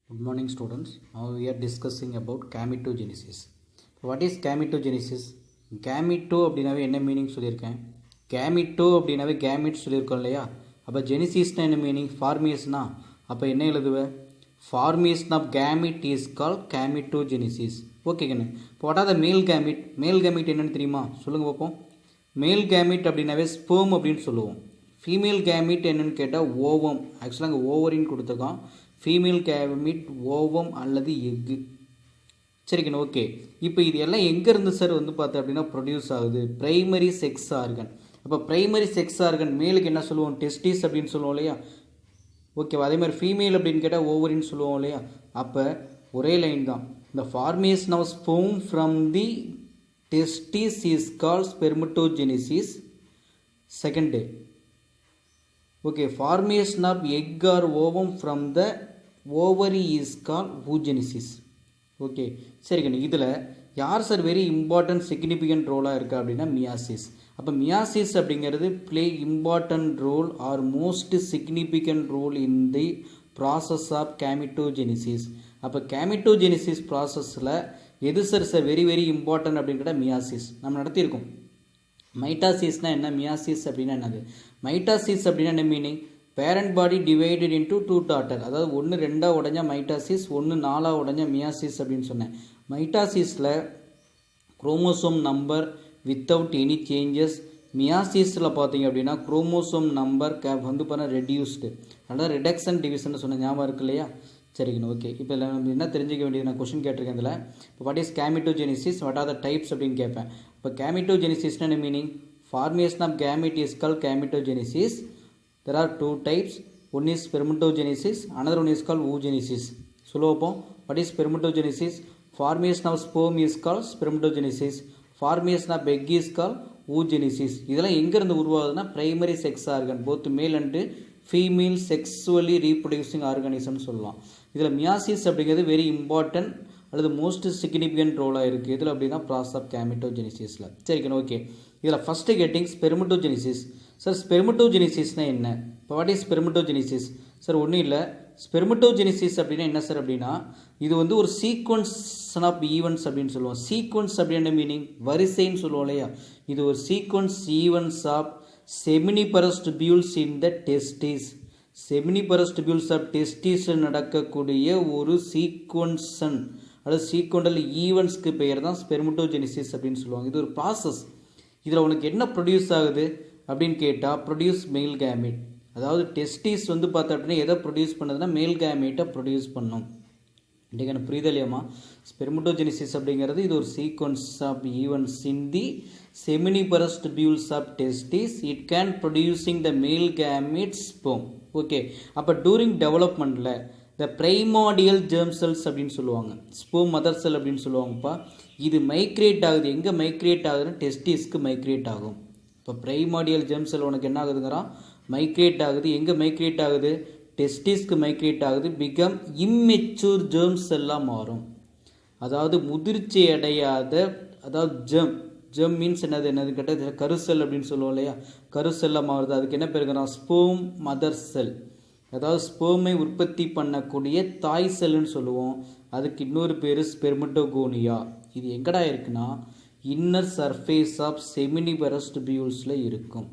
Good morning students. Now we are discussing about gametogenesis. What is gametogenesis? Gameto அப்படினாவே என்ன meaning சொல்லியிருக்கேன். Gamete அப்படினாவே gamete சொல்லியிருக்கோம் இல்லையா. அப்போ genesisனா என்ன மீனிங்? ஃபார்மேஷனா. அப்போ என்ன எழுதுவ? Formation of gamete is called gametogenesis. ஓகேங்கண்ணே. இப்போ what are the male gamete? Male gamete என்னன்னு தெரியுமா? சொல்லுங்க பார்ப்போம். Male gamete அப்படினாவே sperm அப்படின்னு சொல்லுவோம். Female gamete என்னன்னு கேட்டால் ஓவம். ஆக்சுவலாக அங்கே ஓவரின்னு கொடுத்துருக்கோம். ஃபீமேல் கேமிட் ஓவம் அல்லது எக்கு. சரிங்கண்ணா, ஓகே. இப்போ இது எல்லாம் எங்கேருந்து சார் வந்து பார்த்தா அப்படின்னா ப்ரொடியூஸ் ஆகுது? Primary sex organ. அப்போ ப்ரைமரி செக்ஸ் ஆர்கன் மேலுக்கு என்ன சொல்லுவோம்? டெஸ்டிஸ் அப்படின்னு சொல்லுவோம் இல்லையா. ஓகேவா? அதே மாதிரி ஃபீமேல் அப்படின்னு கேட்டால் ஓவரின்னு சொல்லுவோம் இல்லையா. அப்போ ஒரே லைன் தான். இந்த formation of sperm from the testis is called spermatogenesis. Second, okay, formation of egg or ovum from the ovary is called oogenesis. Okay, சரிங்க. இதில் யார் சார் வெரி இம்பார்ட்டன்ட் சிக்னிஃபிகண்ட் ரோலாக இருக்கா அப்படின்னா மியாசிஸ். அப்போ மியாசிஸ் அப்படிங்கிறது play important role or most significant role in the process of gametogenesis. அப்போ gametogenesis ப்ராசஸில் எது சார் வெரி வெரி இம்பார்ட்டன்ட் அப்படின்னு கேட்டால் மியாசிஸ். நம்ம நடத்தியிருக்கோம். மைட்டாசிஸ்னால் என்ன, மியாசிஸ் அப்படின்னா என்னது? மைட்டாசிஸ் அப்படின்னா என்ன meaning? Parent body divided into two daughter. அதாவது ஒன்று ரெண்டாக உடஞ்சா மைட்டாசிஸ், ஒன்று நாலாக உடஞ்சா மியாசிஸ் அப்படின்னு சொன்னேன். மைட்டாசிஸில் chromosome number without any changes. மியாசிஸில் பார்த்தீங்க அப்படின்னா குரோமோசோம் நம்பர் வந்து பண்ண ரெடியூஸ்டு. அதாவது ரிடக்ஷன் டிவிஷன் சொன்ன ஞாபகம் இருக்கு இல்லையா. சரிங்கண்ணா, ஓகே. இப்போ இதில் நம்ம என்ன தெரிஞ்சிக்க வேண்டியது, நான் கொஸ்டின் கேட்டிருக்கேன் இதில். இப்போ what is gametogenesis, what are the types அப்படின்னு கேட்பேன். இப்போ கேமிட்டோஜெனிசிஸ்னா என்ன meaning? Formation of gamete is called gametogenesis. There are two types. One is spermatogenesis, another one is called oogenesis. சொல்லுவோம். What is spermatogenesis? Formation of sperm is called spermatogenesis. Formation of egg is called oogenesis. இதெல்லாம் எங்கிருந்து உருவாகுதுன்னா primary sex organ, both male and female sexually reproducing ஆர்கானிசம்னு சொல்லலாம். இதில் meiosis அப்படிங்கிறது very important அல்லது most significant ரோலாக இருக்குது. இதில் அப்படின்னா ப்ராசஸ் ஆஃப் கேமிட்டோஜெனிசிஸில். சரிக்கணும், ஓகே. இதில் ஃபஸ்ட்டு கேட்டிங் ஸ்பெர்மட்டோஜெனிசிஸ். சார் ஸ்பெர்மட்டோஜெனிசிஸ்னால் என்ன? இப்போ வாட் இஸ் ஸ்பெர்மட்டோஜெனிசிஸ்? சார் ஒன்றும் இல்லை. ஸ்பெர்மட்டோஜெனிசிஸ் அப்படின்னா என்ன சார் அப்படின்னா இது வந்து ஒரு சீக்வன்ஸ் ஆஃப் ஈவெண்ட்ஸ் அப்படின்னு சொல்லுவோம். சீக்வன்ஸ் அப்படின்ற மீனிங் வரிசைன்னு சொல்லுவோம் இல்லையா. இது ஒரு sequence events of seminiferous tubules in the testis. Seminiferous tubules of testis நடக்கக்கூடிய ஒரு சீக்வன்ஸன் அல்லது சீக்வெண்டல் ஈவெண்ட்ஸ்க்கு பெயர் தான் ஸ்பெர்மட்டோஜெனிசிஸ் அப்படின்னு சொல்லுவாங்க. இது ஒரு ப்ராசஸ். இதில் உனக்கு என்ன ப்ரொடியூஸ் ஆகுது அப்படின்னு கேட்டால் ப்ரொடியூஸ் மேல் கேமேட். அதாவது டெஸ்டிஸ் வந்து பார்த்தா அப்படின்னா எதை ப்ரொடியூஸ் பண்ணுதுன்னா மேல் கேமேட்டை ப்ரொடியூஸ் பண்ணும். இன்றைக்கு எனக்கு புரியுது இல்லையாம்மா? ஸ்பெர்மட்டோஜெனிசிஸ் அப்படிங்கிறது இது ஒரு sequence of events in the seminiferous tubules of testis. It can producing the male gamete sperm. Okay. அப்போ டூரிங் டெவலப்மெண்ட்டில் த பிரைமாடியல் ஜெர்ம் செல்ஸ் அப்படின்னு சொல்லுவாங்க, ஸ்பெர்ம் மதர் செல் அப்படின்னு சொல்லுவாங்கப்பா. இது மைக்ரேட் ஆகுது. எங்கே மைக்ரேட் ஆகுதுன்னா டெஸ்டிஸ்க்கு மைக்ரேட் ஆகும். இப்போ பிரைமாடியல் ஜெர்ம் செல் உனக்கு என்ன ஆகுதுங்கிறான்? மைக்ரேட் ஆகுது. எங்கே மைக்ரேட் ஆகுது? டெஸ்டிஸ்க்கு மைக்ரேட் ஆகுது. பிகம் இம்மெச்சூர் ஜெர்ம் செல்லாக மாறும். அதாவது முதிர்ச்சி அடையாத, அதாவது ஜெர்ம் மீன்ஸ் என்னது கேட்டால் கருசெல் அப்படின்னு சொல்லுவோம் இல்லையா. கருசெல்லாக மாறுது. அதுக்கு என்ன பேருங்கிறான்? ஸ்பெர்ம் மதர் செல். அதாவது ஸ்பெர்மை உற்பத்தி பண்ணக்கூடிய தாய் செல்லுன்னு சொல்லுவோம். அதுக்கு இன்னொரு பேர் ஸ்பெர்மட்டோகோனியா. இது எங்கடா இருக்குன்னா இன்னர் சர்ஃபேஸ் ஆஃப் செமினிபரஸ் டிபியூல்ஸில் இருக்கும்.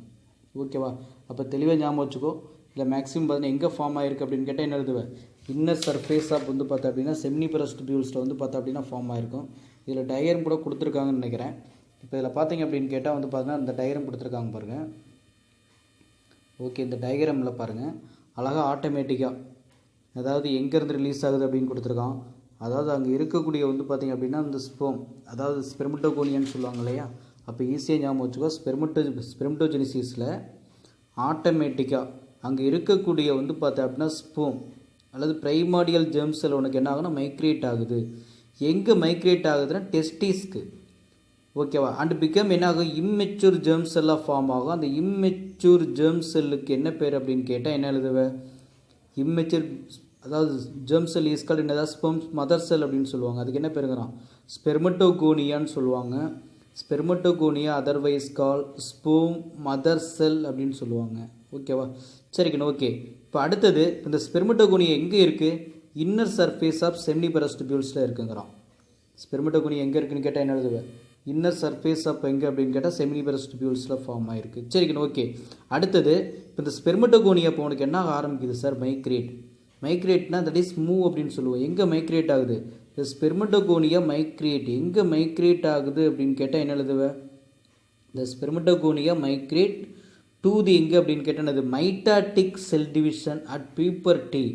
ஓகேவா? அப்போ தெளிவாக ஞாபகம் வச்சுக்கோ. இல்லை மேக்ஸிமம் பார்த்தீங்கன்னா எங்கே ஃபார்ம் ஆகிருக்கு அப்படின்னு கேட்டால் என்ன எழுதுவேன்? இன்னர் சர்ஃபேஸ் ஆஃப் வந்து பார்த்தா அப்படின்னா செமினிபரஸ் டிபியூல்ஸில் வந்து பார்த்தா அப்படின்னா ஃபார்ம் ஆகிருக்கும். இதில் டயக்ராம் கூட கொடுத்துருக்காங்கன்னு நினைக்கிறேன். இப்போ இதில் பார்த்தீங்க அப்படின்னு கேட்டால் வந்து பார்த்தீங்கன்னா இந்த டயக்ராம் கொடுத்துருக்காங்க பாருங்கள். ஓகே, இந்த டயக்ராமில் பாருங்கள் அழகாக ஆட்டோமேட்டிக்காக அதாவது எங்கேருந்து ரிலீஸ் ஆகுது அப்படின்னு கொடுத்துருக்கான். அதாவது அங்கே இருக்கக்கூடிய வந்து பார்த்திங்க அப்படின்னா இந்த ஸ்பெர்ம், அதாவது ஸ்பெர்மட்டோகோனியான்னு சொல்லுவாங்க இல்லையா. அப்போ ஈஸியாக ஞாபகம் வச்சுக்கோ. ஸ்பெர்மட்டோஜெனிசிஸில் ஆட்டோமேட்டிக்காக அங்கே இருக்கக்கூடிய வந்து பார்த்தா அப்படின்னா ஸ்பெர்ம் அல்லது பிரைமாடியல் ஜெர்ம் செல் உனக்கு என்ன ஆகுதுன்னா மைக்ரேட் ஆகுது. எங்கே மைக்ரேட் ஆகுதுன்னா டெஸ்டிஸ்க்கு. ஓகேவா? அண்ட் பிகம் என்ன ஆகும்? இம்மெச்சூர் ஜெர்ம் செல்லாக ஃபார்ம் ஆகும். அந்த இம்மெச்சூர் ஜெர்ம் செல்லுக்கு என்ன பேர் அப்படின்னு கேட்டால் என்ன எழுதுவேன்? இம்மெச்சூர், அதாவது ஜெர்ம் செல் இஸ் கால்ட் என்னதான் ஸ்பெர்ம் மதர் செல் அப்படின்னு சொல்லுவாங்க. அதுக்கு என்ன பேருங்கிறான்? ஸ்பெர்மட்டோகோனியான்னு சொல்லுவாங்க. Spermatogonia otherwise call sperm mother cell அப்படின்னு சொல்லுவாங்க. ஓகேவா? சரிக்கணும், ஓகே. இப்போ அடுத்தது இந்த ஸ்பெர்மட்டோகோனியா எங்கே இருக்குது? இன்னர் சர்ஃபேஸ் ஆஃப் செமினிபரஸ் டிபியூல்ஸில் இருக்குங்கிறான். ஸ்பெர்மட்டோகோனி எங்கே இருக்குன்னு கேட்டால் என்ன எழுதுவேன், இன்னர் சர்ஃபேஸ் ஆஃப் எங்கே அப்படின்னு கேட்டால் செமினிபரஸ் டிபியூல்ஸில் ஃபார்ம் ஆகிருக்கு. சரிக்கணும், ஓகே. அடுத்தது இப்போ இந்த ஸ்பெர்மட்டோகோனி அப்போ உனக்கு என்ன ஆரம்பிக்குது சார், மைக்ரேட். மைக்ரேட்னா தட் இஸ் மூவ் அப்படின்னு சொல்லுவோம். எங்கே மைக்ரேட் ஆகுது, இந்த ஸ்பெர்மட்டோகோனியா மைக்ரேட் எங்கே மைக்ரேட் ஆகுது அப்படின்னு கேட்டால் என்ன எழுதுவேன், இந்த ஸ்பெர்மட்டோகோனியா மைக்ரேட் டு தி எங்கே அப்படின்னு கேட்டால் அது mitotic cell division at puberty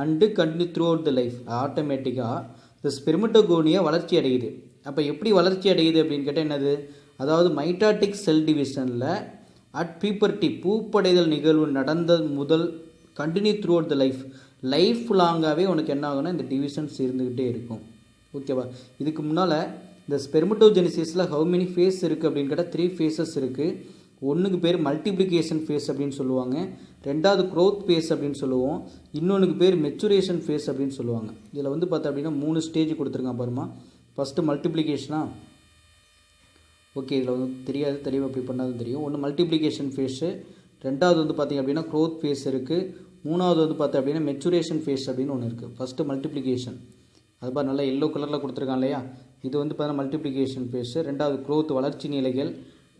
and continue throughout the life. ஆட்டோமேட்டிக்காக இந்த ஸ்பெர்மட்டோகோனியா வளர்ச்சி அடையுது. அப்போ எப்படி வளர்ச்சி அடையுது அப்படின்னு கேட்டால் என்னது, அதாவது மைட்டாட்டிக் செல் டிவிஷனில் அட் பியூபர்ட்டி பூப்படைதல் நிகழ்வு நடந்த முதல் continue throughout the life லாங்காகவே உனக்கு என்ன ஆகுனா இந்த டிவிஷன்ஸ் இருந்துக்கிட்டே இருக்கும். ஓகேவா. இதுக்கு முன்னால் இந்த ஸ்பெர்மட்டோஜெனிசிஸில் ஹவு மெனி ஃபேஸ் இருக்குது அப்படின்னு கேட்டால் 3 phases இருக்குது. ஒன்றுக்கு பேர் மல்டிப்ளிகேஷன் ஃபேஸ் அப்படின்னு சொல்லுவாங்க, ரெண்டாவது க்ரோத் ஃபேஸ் அப்படின்னு சொல்லுவோம், இன்னொன்றுக்கு பேர் மெச்சுரேஷன் ஃபேஸ் அப்படின்னு சொல்லுவாங்க. இதில் வந்து பார்த்தா அப்படின்னா 3 ஸ்டேஜ் கொடுத்துருக்கான் பாருமா. ஃபஸ்ட்டு மல்டிப்ளிகேஷனா, ஓகே இதில் வந்து தெரியாது, தெளிவாக அப்படி பண்ணாலும் தெரியும். ஒன்று மல்டிப்ளிகேஷன் ஃபேஸு, ரெண்டாவது வந்து பார்த்திங்க அப்படின்னா க்ரோத் ஃபேஸ் இருக்குது, மூணாவது வந்து பார்த்தா அப்படின்னா மெச்சுரேஷன் ஃபேஸ் அப்படின்னு ஒன்று இருக்குது. ஃபஸ்ட்டு மல்டிப்ளிகேஷன், அது பாரு நல்லா எல்லோ கலரில் கொடுத்துருக்கான் இல்லையா, இது வந்து பார்த்தீங்கன்னா மல்டிப்ளிகேஷன் ஃபேஸு, ரெண்டாவது க்ரோத் வளர்ச்சி நிலைகள்,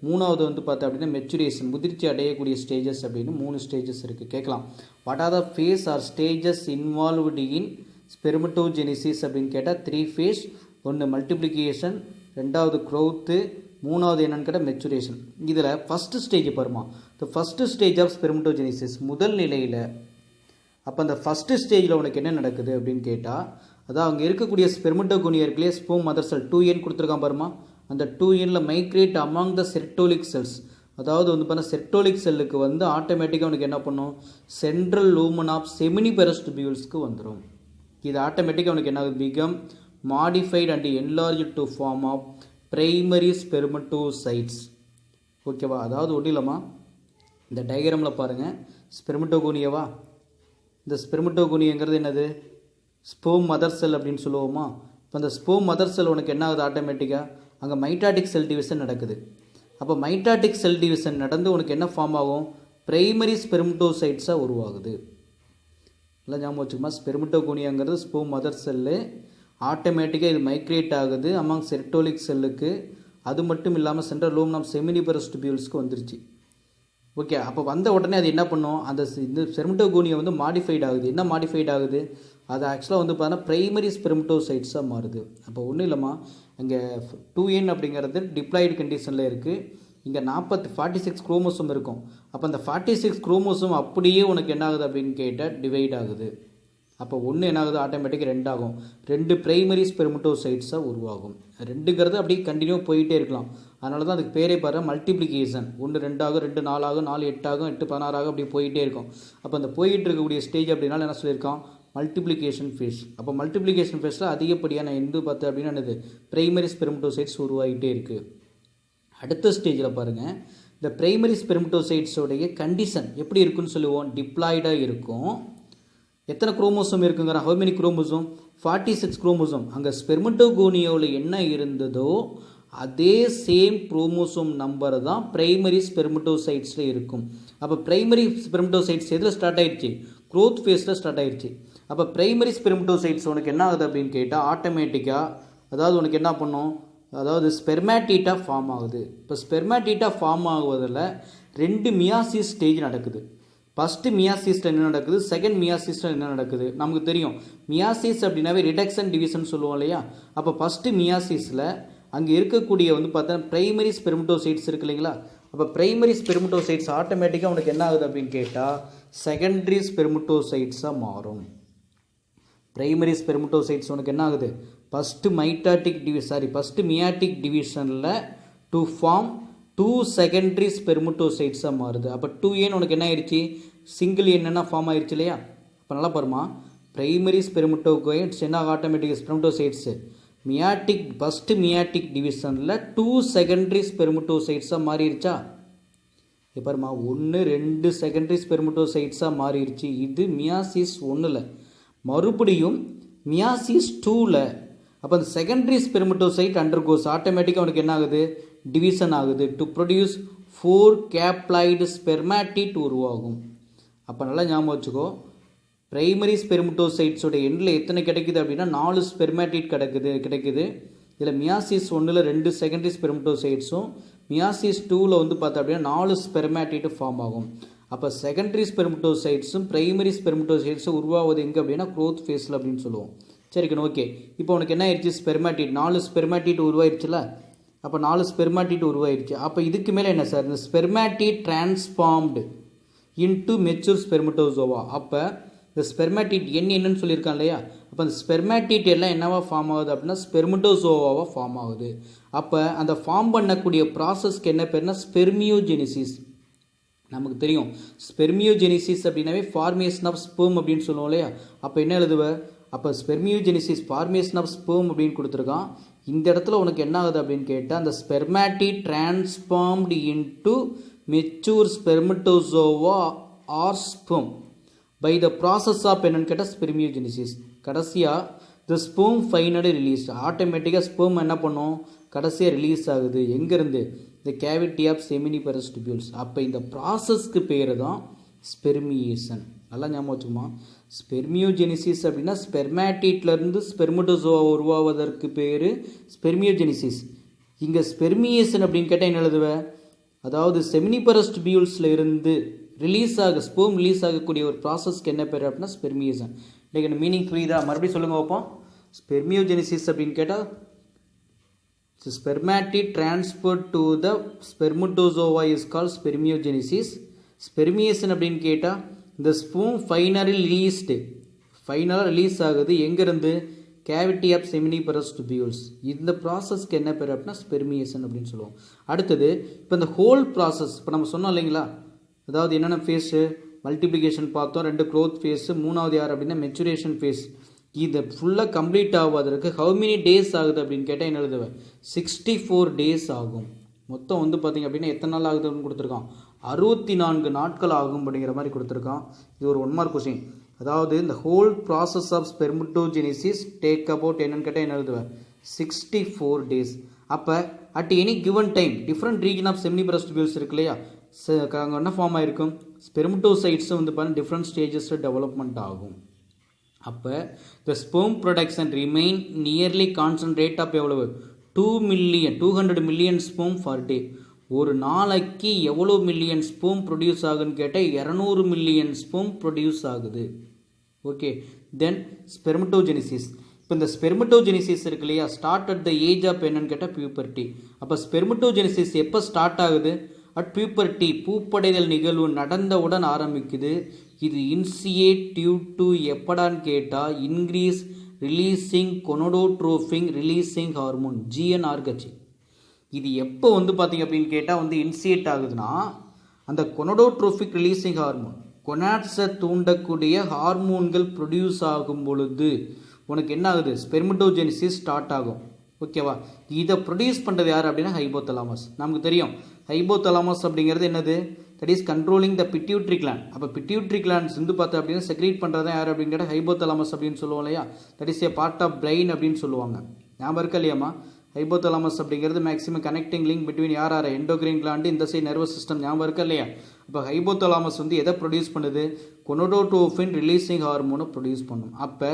மூணாவது வந்து பார்த்தா அப்படின்னா மெச்சுரேஷன் முதிர்ச்சி அடையக்கூடிய ஸ்டேஜஸ் அப்படின்னு 3 ஸ்டேஜஸ் இருக்குது. கேட்கலாம், what are the phase or stages involved in spermatogenesis அப்படின்னு கேட்டால் 3 phase. ஒன்று மல்டிப்ளிகேஷன், ரெண்டாவது க்ரோத்து, மூணாவது என்னன்னு கேட்டால் மெச்சுரேஷன். இதில் ஃபஸ்ட்டு ஸ்டேஜ் பாருமா, the first stage of spermatogenesis முதல் நிலையில். அப்போ அந்த ஃபஸ்ட்டு ஸ்டேஜில் உனக்கு என்ன நடக்குது அப்படின்னு கேட்டால், அதான் அங்கே இருக்கக்கூடிய ஸ்பெர்மட்டோகோனியா இருக்குல்லையே, ஸ்போம் மதர் செல் 2n கொடுத்துருக்கான் பாருமா, அந்த 2nல மைக்ரேட் அமாங் த செர்டோலிக் செல்ஸ். அதாவது வந்து பார்த்தா செர்டோலிக் செல்லுக்கு வந்து ஆட்டோமேட்டிக்காக உனக்கு என்ன பண்ணும், சென்ட்ரல் லூமன் ஆஃப் செமினிபரஸ் டிபியூல்ஸ்க்கு வந்துடும். இது ஆட்டோமேட்டிக்காக உனக்கு என்ன ஆகுது, become modified and enlarge to form of primary spermatocytes. ஓகேவா. அதாவது ஒன்றும் இல்லைம்மா, இந்த டயக்ராமில் பாருங்கள், ஸ்பெர்மட்டோகோனியாவா, இந்த ஸ்பெர்மட்டோகோனியாங்கிறது என்னது, ஸ்போம் மதர் செல் அப்படின்னு சொல்லுவோமா. இப்போ அந்த ஸ்போம் மதர் செல் உனக்கு என்ன ஆகுது, ஆட்டோமேட்டிக்காக அங்கே மைட்டாட்டிக் செல் டிவிஷன் நடக்குது. அப்போ மைட்டாட்டிக் செல் டிவிஷன் நடந்து உனக்கு என்ன ஃபார்ம் ஆகும், பிரைமரி ஸ்பெர்மட்டோசைட்ஸாக உருவாகுது. எல்லாம் ஞாபகம் வச்சுக்கோமா, ஸ்பெர்மட்டோகோனியாங்கிறது ஸ்போம் மதர் செல்லு, ஆட்டோமேட்டிக்காக இது மைக்ரேட் ஆகுது அமாங் செர்டோலிக் செல்லுக்கு. அது மட்டும் இல்லாமல் சென்ட்ரல் லூமன் ஆஃப் செமினிபரஸ் டிபியூல்ஸ்க்கு வந்துருச்சு. ஓகே. அப்போ வந்த உடனே அது என்ன பண்ணும், அந்த இந்த ஸ்பெர்மட்டோகோனியா வந்து மாடிஃபைட் ஆகுது. என்ன மாடிஃபைட் ஆகுது, அது ஆக்சுவலாக வந்து பார்த்தீங்கன்னா பிரைமரி ஸ்பெர்மட்டோசைட்ஸாக மாறுது. அப்போ ஒன்றும் இல்லைம்மா, இங்கே 2n அப்படிங்கிறது டிப்ளாய்டு கண்டிஷனில் இருக்குது. இங்கே 46 குரோமோசோம் இருக்கும். அப்போ அந்த 46 குரோமோசோம் அப்படியே உனக்கு என்ன ஆகுது அப்படின்னு கேட்டால் டிவைட் ஆகுது. அப்போ ஒன்று என்ன ஆகுது, ஆட்டோமேட்டிக்காக 2 ஆகும். 2 பிரைமரி ஸ்பெர்மட்டோசைட்ஸாக உருவாகும். 2ங்கிறது அப்படியே கண்டினியூ போயிட்டே இருக்கலாம். அதனால தான் அதுக்கு பேரே பாரு மல்டிப்ளிகேஷன். 1 2 ஆகும், 2 4 ஆகும், 4 8 ஆகும், 8 16 ஆகும், அப்படி போயிட்டே இருக்கும். அப்போ அந்த போயிட்டு இருக்கக்கூடிய ஸ்டேஜ் அப்படின்னால என்ன சொல்லியிருக்கான், மல்டிப்ளிகேஷன் ஃபேஸ். அப்போ மல்டிப்ளிகேஷன் ஃபேஸில் அதிகப்படியான எந்த பார்த்து அப்படின்னா என்னது, பிரைமரி ஸ்பெர்மட்டோசைட்ஸ் உருவாகிட்டே இருக்குது. அடுத்த ஸ்டேஜில் பாருங்கள், இந்த பிரைமரி ஸ்பெர்மட்டோசைட்ஸோடைய கண்டிஷன் எப்படி இருக்குன்னு சொல்லுவோம், டிப்ளாய்டாக இருக்கும். எத்தனை குரோமோசோம் இருக்குங்கிற, ஹவு மெனி குரோமோசோம், 46 குரோமோசோம். அங்கே ஸ்பெர்மட்டோகோனியாவில் என்ன இருந்ததோ அதே சேம் குரோமோசோம் நம்பர் தான் பிரைமரி ஸ்பெர்மட்டோசைட்ஸில் இருக்கும். அப்போ பிரைமரி ஸ்பெர்மட்டோசைட்ஸ் எதில் ஸ்டார்ட் ஆயிடுச்சு, க்ரோத் ஃபேஸில் ஸ்டார்ட் ஆயிடுச்சு. அப்போ பிரைமரி ஸ்பெர்மட்டோசைட்ஸ் உனக்கு என்ன ஆகுது அப்படின்னு கேட்டால் ஆட்டோமேட்டிக்காக, அதாவது உனக்கு என்ன பண்ணும், அதாவது ஸ்பெர்மாட்டீட்டா ஃபார்ம் ஆகுது. இப்போ ஸ்பெர்மாட்டீட்டா ஃபார்ம் ஆகுவதில் 2 மியாசிஸ் ஸ்டேஜ் நடக்குது. ஃபஸ்ட்டு மியாசிஸில் என்ன நடக்குது, செகண்ட் மியாசிஸில் என்ன நடக்குது நமக்கு தெரியும். மியாசிஸ் அப்படின்னாவே ரிடக்ஷன் டிவிஷன் சொல்லுவோம் இல்லையா. அப்போ ஃபஸ்ட்டு மியாசிஸில் அங்கே இருக்கக்கூடிய வந்து பார்த்தா பிரைமரி ஸ்பெர்மட்டோசைட்ஸ் இருக்கு இல்லைங்களா. அப்போ பிரைமரி ஸ்பெர்மட்டோசைட்ஸ் ஆட்டோமேட்டிக்காக உனக்கு என்ன ஆகுது அப்படின்னு கேட்டால் செகண்டரி ஸ்பெர்மட்டோசைட்ஸாக மாறும். பிரைமரி ஸ்பெர்மட்டோசைட்ஸ் உனக்கு என்ன ஆகுது, ஃபஸ்ட்டு மியாட்டிக் டிவிஷனில் டு ஃபார்ம் 2 செகண்டரி ஸ்பெர்மட்டோசைட்ஸாக மாறுது. அப்போ 2n உனக்கு என்ன ஆயிடுச்சு, சிங்கிள் என்னென்னா ஃபார்ம் ஆயிடுச்சு இல்லையா. அப்போ நல்லா பாருமா, பிரைமரி ஸ்பெர்மட்டோசைட்ஸ் என்ன ஆட்டோமேட்டிக் ஸ்பெர்மட்டோசைட்ஸு ஃபஸ்ட்டு மியாட்டிக் டிவிஷனில் 2 செகண்டரி ஸ்பெர்மட்டோசைட்ஸாக மாறிடுச்சா. இப்போ பாருமா, 1 2 செகண்டரி ஸ்பெர்மட்டோசைட்ஸாக மாறிடுச்சு. இது மியாசிஸ் 1ல். மறுபடியும் மியாசிஸ் 2ல் அப்போ அந்த செகண்டரி ஸ்பெர்மட்டோசைட் அண்டர்கோஸ் ஆட்டோமேட்டிக்காக உனக்கு என்ன ஆகுது, டிவிஷன் ஆகுது. டு ப்ரொடியூஸ் 4 கேப்ளாய்டு ஸ்பெர்மாட்டிட் உருவாகும். அப்போ நல்லா ஞாபகம் வச்சுக்கோ, பிரைமரி ஸ்பெர்மட்டோசைட்ஸோட எண்டில் எத்தனை கிடைக்குது அப்படின்னா 4 ஸ்பெர்மேட்டிட் கிடைக்குது. இதில் மியாசிஸ் 1ல் 2 செகண்டரி ஸ்பெர்மட்டோசைட்ஸும் மியாசிஸ் 2ல் வந்து பார்த்தா அப்படின்னா 4 ஸ்பெர்மேட்டிட் ஃபார்ம் ஆகும். அப்போ செகண்டரி ஸ்பெர்மட்டோசைட்ஸும் பிரைமரி ஸ்பெர்மட்டோசைட்ஸும் உருவாவது எங்கே அப்படின்னா க்ரோத் ஃபேஸில் அப்படின்னு சொல்லுவோம். சரிக்கணும், ஓகே. இப்போ உனக்கு என்ன ஆயிடுச்சு, ஸ்பெர்மேட்டிட் 4 ஸ்பெர்மேட்டிட் உருவாயிருச்சுல. அப்போ 4 ஸ்பெர்மேட்டிட் உருவாயிருச்சு. அப்போ இதுக்கு மேலே என்ன சார், இந்த ஸ்பெர்மேட்டிட் டிரான்ஸ்ஃபார்ம்டு இன்டு மெச்சூர் ஸ்பெர்மட்டோசோவா. அப்போ இந்த ஸ்பெர்மேட்டிட் என்னன்னு சொல்லியிருக்கான் இல்லையா, அப்போ அந்த ஸ்பெர்மேட்டிட் எல்லாம் என்னவா ஃபார்ம் ஆகுது அப்படின்னா ஸ்பெர்மட்டோசோவாவாக ஃபார்ம் ஆகுது. அப்போ அந்த ஃபார்ம் பண்ணக்கூடிய ப்ராசஸ்க்கு என்ன பேர்னா ஸ்பெர்மியோஜெனிசிஸ். நமக்கு தெரியும் ஸ்பெர்மியோஜெனிசிஸ் அப்படின்னாவே ஃபார்மேஷன் ஆஃப் ஸ்பெர்ம் அப்படின்னு சொல்லுவோம் இல்லையா. அப்போ என்ன எழுதுவ, அப்போ ஸ்பெர்மியோஜெனிசிஸ் ஃபார்மேஷன் ஆஃப் ஸ்பெர்ம் அப்படின்னு கொடுத்துருக்கான். இந்த இடத்துல உனக்கு என்ன ஆகுது அப்படின்னு கேட்டால் அந்த spermatid transformed into mature spermatozoa or sperm by the process of என்னன்னு கேட்டால் ஸ்பெர்மியோஜெனிசிஸ். கடைசியாக த ஸ்பெர்ம் ஃபைனலி ரிலீஸ், ஆட்டோமேட்டிக்காக ஸ்பெர்ம் என்ன பண்ணும், கடைசியாக ரிலீஸ் ஆகுது எங்கேருந்து, the cavity of seminiferous tubules. அப்போ இந்த ப்ராசஸ்க்கு பேர் தான் ஸ்பெர்மியேஷன். நல்லா ஞாபகம் வச்சுக்குமா, ஸ்பெர்மியோஜெனிசிஸ் அப்படின்னா ஸ்பெர்மேட்டிட்லேருந்து ஸ்பெர்மட்டோசோவா உருவாவதற்கு பேர் ஸ்பெர்மியோஜெனிசிஸ். இங்கே ஸ்பெர்மியேஷன் அப்படின்னு கேட்டால் என்ன எழுதுவ, அதாவது செமினிபரஸ் டிபியூல்ஸில் இருந்து ஸ்பெர்ம் ரிலீஸ் ஆகக்கூடிய ஒரு ப்ராசஸ்க்கு என்ன பேர் அப்படின்னா ஸ்பெர்மியேஷன். இன்றைக்கு என்ன மீனிங் புரியுதா, மறுபடியும் சொல்லுங்க பார்ப்போம். ஸ்பெர்மியோஜெனிசிஸ் அப்படின்னு கேட்டால் spermatid transferred to the spermatozoa is called spermiogenesis. Spermiation அப்படின்னு கேட்டால் இந்த ஸ்பூம் ஃபைனலி ரிலீஸ் ஆகுது எங்கேருந்து, கேவிட்டி ஆஃப் செமினிபரஸ் டிபியூல்ஸ். இந்த ப்ராசஸ்க்கு என்ன பேர் அப்படின்னா ஸ்பெர்மியேஷன் அப்படின்னு சொல்லுவோம். அடுத்தது இப்போ இந்த ஹோல் ப்ராசஸ் இப்போ நம்ம சொன்னோம் இல்லைங்களா, அதாவது என்னென்ன ஃபேஸு, மல்டிப்ளிகேஷன் பார்த்தோம், 2 க்ரோத் ஃபேஸு, 3வது யார் அப்படின்னா மெச்சுரேஷன் ஃபேஸ். இது ஃபுல்லாக கம்ப்ளீட் ஆகுவதற்கு ஹவு மெனி டேஸ் ஆகுது அப்படின்னு கேட்டால் என்ன எழுதுவேன், 64 டேஸ் ஆகும். மொத்தம் வந்து பார்த்திங்க அப்படின்னா எத்தனை நாள் ஆகுதுன்னு கொடுத்துருக்கான், 64 நாட்கள் ஆகும் அப்படிங்கிற மாதிரி கொடுத்துருக்கான். இது ஒரு 1 மார்க் கொஸ்டின். அதாவது இந்த whole process of spermatogenesis take about என்னன்னு கேட்டால் என்ன எழுதுவேன், 64 டேஸ். அப்போ at any given time different region of seminiferous tubules இருக்கு இல்லையா, அங்கே என்ன ஃபார்ம் ஆகிருக்கும், ஸ்பெர்மட்டோசைட்ஸும் வந்து பார்த்தீங்கன்னா டிஃப்ரெண்ட் ஸ்டேஜஸில் டெவலப்மெண்ட் ஆகும். அப்போ the sperm production remain nearly constant rate of எவ்வளவு, 200 மில்லியன் ஸ்பெர்ம் ஃபார் டே. ஒரு நாளைக்கு எவ்வளோ மில்லியன் ஸ்பெர்ம் ப்ரொடியூஸ் ஆகுதுன்னு கேட்டால் 200 மில்லியன் ஸ்பெர்ம் ப்ரொடியூஸ் ஆகுது. Okay, then spermatogenesis. இப்போ இந்த ஸ்பெர்மட்டோஜெனிசிஸ் இருக்கு இல்லையா, start at the age of என்னன்னு கேட்டால் பியூபர்ட்டி. அப்போ ஸ்பெர்மட்டோஜெனிசிஸ் எப்போ ஸ்டார்ட் ஆகுது, அட் பியூபர்ட்டி, பூப்படைதல் நிகழ்வு நடந்தவுடன் ஆரம்பிக்குது. இது இன்சியேட் டியூ டு எப்படான்னு கேட்டால் increase releasing gonadotropic releasing hormone GnRH. இது எப்போ வந்து பார்த்திங்க அப்படின்னு கேட்டால் வந்து இன்சியேட் ஆகுதுன்னா அந்த கொனோடோட்ரோபிக் ரிலீசிங் ஹார்மோன், கொனாட்ஸை தூண்டக்கூடிய ஹார்மோன்கள் ப்ரொடியூஸ் ஆகும் பொழுது உனக்கு என்ன ஆகுது, ஸ்பெர்மட்டோஜெனிசிஸ் ஸ்டார்ட் ஆகும். ஓகேவா, இதை ப்ரொடியூஸ் பண்ணுறது யார் அப்படின்னா ஹைபோதலாமஸ். நமக்கு தெரியும் ஹைபோதலாமஸ் அப்படிங்கிறது என்னது, that is controlling the pituitary gland. அப்போ பிட்யூட்ரி கிளாண்ட்ஸ் வந்து பார்த்தா அப்படின்னா செக்ரீட் பண்ணுறது யார் அப்படின்னு கேட்டால் ஹைபோதலாமஸ் அப்படின்னு சொல்லுவோம் இல்லையா, that is a part of brain அப்படின்னு சொல்லுவாங்க. ஞாபகம் இருக்கா இல்லையாம்மா, ஹைபோதலாமஸ் அப்படிங்கிறது மேக்ஸிமம் கனெக்டிங் லிங்க் பிட்வீன் யார் எண்டோக்ரைன் கிளாண்டு, இந்த சைடு நர்வஸ் சிஸ்டம். ஞாபகம் இருக்கா இல்லையா. அப்போ ஹைபோதலாமஸ் வந்து எதை ப்ரொடியூஸ் பண்ணுது, கொனோடோட்ரோபின் ரிலீசிங் ஹார்மோனை ப்ரொடியூஸ் பண்ணும். அப்போ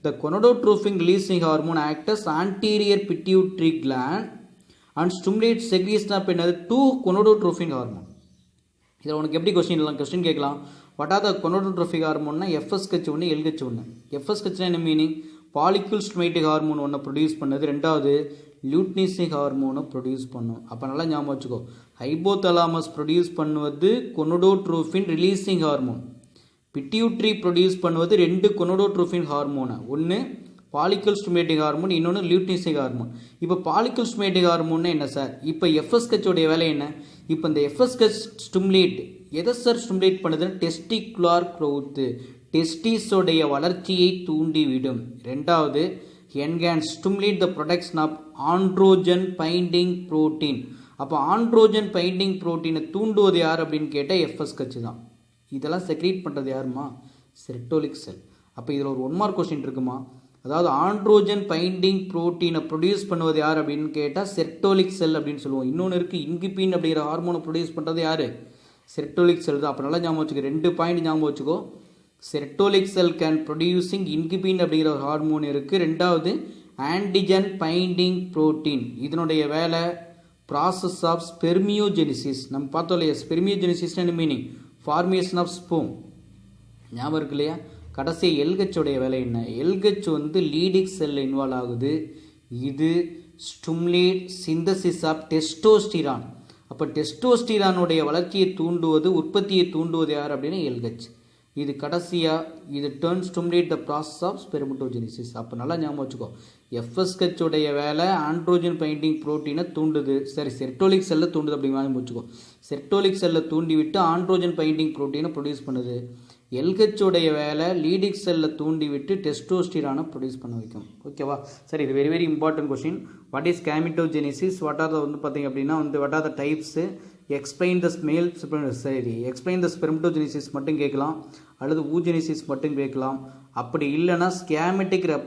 the gonadotropin releasing hormone acts anterior pituitary gland and stimulate secretion of என்னது 2 கொனோடோட்ரோபின் ஹார்மோன். இதில் உனக்கு எப்படி கொஸ்டின் கேட்கலாம், வாட் ஆர் த கொனோடோட்ரோபிக் ஹார்மோன்னா FSH1 LH1. FSH என்ன மீனிங், பாலிக்யூல் ஸ்டிமுலேட்டிங் ஹார்மோன் ஒன்று ப்ரொடியூஸ் பண்ணது, 2வது லியூட்னிசிக் ஹார்மோனை ப்ரொடியூஸ் பண்ணும். அப்போ நல்லா ஞாபகம் வச்சுக்கோ, ஹைபோதலாமஸ் ப்ரொடியூஸ் பண்ணுவது கொனோடோட்ரோபின் ரிலீசிங் ஹார்மோன், பிட்யூட்ரி ப்ரொடியூஸ் பண்ணுவது 2 கொனோடோட்ரோபின் ஹார்மோனை, ஒன்று பாலிக்யூல் ஸ்டிமுலேட்டிங் ஹார்மோன், இன்னொன்று லியூட்னிசிக் ஹார்மோன். இப்போ பாலிக்யூல் ஸ்டிமுலேட்டிங் ஹார்மோன்னா என்ன சார், இப்போ FSH உடைய வேலை என்ன, இப்போ இந்த FSH ஸ்டிமுலேட் எதை சார் ஸ்டிமுலேட் பண்ணுதுன்னு, டெஸ்டிகுலார் க்ரோத், டெஸ்டிஸோடைய வளர்ச்சியை தூண்டிவிடும். 2வது enhance stimulate the production of androgen binding protein. அப்போ ஆண்ட்ரோஜன் பைண்டிங் புரோட்டீனை தூண்டுவது யார் அப்படின்னு கேட்டால் FSH தான். இதெல்லாம் செக்ரீட் பண்ணுறது யாருமா, செர்டோலிக் செல். அப்போ இதில் ஒரு 1 மார்க் கொஸ்டின் இருக்குமா, அதாவது ஆண்ட்ரோஜன் பைண்டிங் புரோட்டீனை ப்ரொடியூஸ் பண்ணுவது யார் அப்படின்னு கேட்டால் செர்டோலிக் செல் அப்படின்னு சொல்லுவோம். இன்னொன்று இருக்குது, இன்கிபின் அப்படிங்கிற ஹார்மோனை ப்ரொடியூஸ் பண்ணுறது யார், செர்டோலிக் செல் தான். அப்போ நல்லா ஞாபகம் வச்சுக்கோ, 2 பாயிண்ட் ஞாபகம் வச்சுக்கோ. செர்டோலிக் செல் கேன் ப்ரொடியூசிங் இன்கிபின் அப்படிங்கிற ஒரு ஹார்மோன் இருக்குது. ரெண்டாவது ஆன்டிஜன் பைண்டிங் புரோட்டீன், இதனுடைய வேலை ப்ராசஸ் ஆஃப் ஸ்பெர்மியோஜெனிசிஸ். நம்ம பார்த்தோம் இல்லையா, ஸ்பெர்மியோஜெனிசிஸ் என்ன மீனிங், ஃபார்மேஷன் ஆஃப் ஸ்போம், ஞாபகம் இருக்கு இல்லையா. கடைசி எல்ஹெச்சோடைய வேலை என்ன, எல்ஹெச் வந்து லீடிங் செல் இன்வால்வ் ஆகுது. இது ஸ்டிமுலேட் சிந்தசிஸ் ஆஃப் டெஸ்டோஸ்டிரான். அப்போ டெஸ்டோஸ்டிரானுடைய வளர்ச்சியை தூண்டுவது, உற்பத்தியை தூண்டுவது யார் அப்படின்னா எல்ஹெச். இது கடைசியாக இது stimulate the process of spermatogenesis. அப்போ நல்லா ஞாபகம் வச்சுக்கோ, எஃப்எஸ்ஹெச் உடைய வேலை ஆண்ட்ரோஜன் பைண்டிங் புரோட்டீனை தூண்டுது, சரி செர்டோலிக் செல்லை தூண்டுது அப்படிங்கிற மாதிரி வச்சுக்கோ. செர்டோலிக் செல்லை தூண்டி விட்டு ஆண்ட்ரோஜன் பைண்டிங் புரோட்டீனை ப்ரொடியூஸ் பண்ணுது. எல்ஹெச் உடைய வேலை லீடிங் செல்லை தூண்டி விட்டு டெஸ்டோஸ்டிரானை ப்ரொடியூஸ் பண்ண வைக்கும். ஓகேவா, சரி. இது very very important question. What is gametogenesis, what are த வந்து பார்த்தீங்க அப்படின்னா வந்து what are the types, explain the smell, சரி எக்ஸ்பிளைன் த ஸ்பெர்மட்டோஜெனிசிஸ் மட்டும் கேட்கலாம், அல்லது ஊஜெனிசிஸ் மட்டும் கேட்கலாம். அப்படி இல்லைன்னா ஸ்கேமெட்டிக் ரெப்ரசன்ட்